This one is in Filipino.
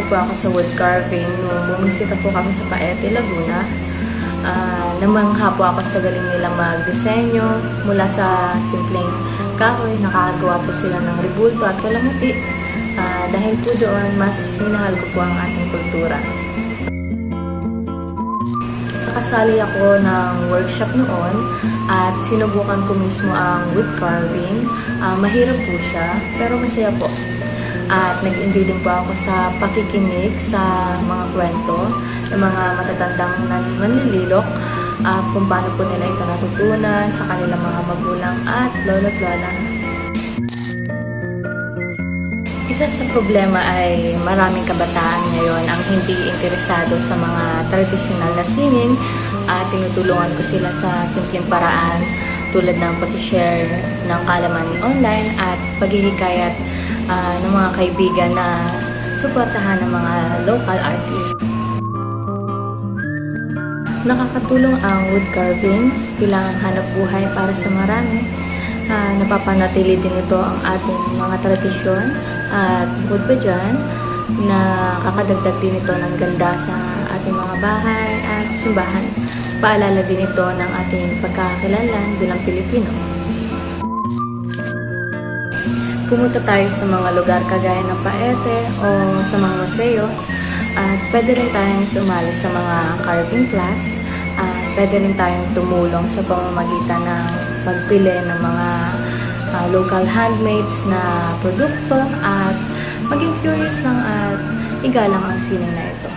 po ako sa wood carving nung bumisita po kami sa Paete, Laguna. Namangha po ako sa galing nila magdisenyo mula sa simpleng kahoy. Nakakagawa po sila ng rebulto at kalamuti. Dahil po doon, mas minahal ko po ang ating kultura. Nakasali ako ng workshop noon at sinubukan ko mismo ang wood carving. Mahirap po siya, pero masaya po. At nag-enjoy din po ako sa pakikinig sa mga kwento ng mga matatandang manlililok, kung paano po nila ito natutunan sa kanilang mga magulang at lolo't lola. Isa sa problema ay maraming kabataan ngayon ang hindi interesado sa mga tradisyonal na sining at tinutulungan ko sila sa simpleng paraan tulad ng pag-share ng kaalaman online at paghihikayat ng mga kaibigan na suportahan ng mga local artists. Nakakatulong ang wood carving bilang hanap buhay para sa marami. Napapanatili din ito ang ating mga tradisyon at bukod pa dyan, nakakadagdag din ito ng ganda sa ating mga bahay at simbahan. Paalala din ito ng ating pagkakakilanlan bilang Pilipino. Pumunta tayo sa mga lugar kagaya ng Paete o sa mga museo at pwede rin tayong sumali sa mga carving class at pwede rin tayong tumulong sa pamamagitan ng pagpili ng mga local handmades na produkto at maging curious lang at igalang ang sining na ito.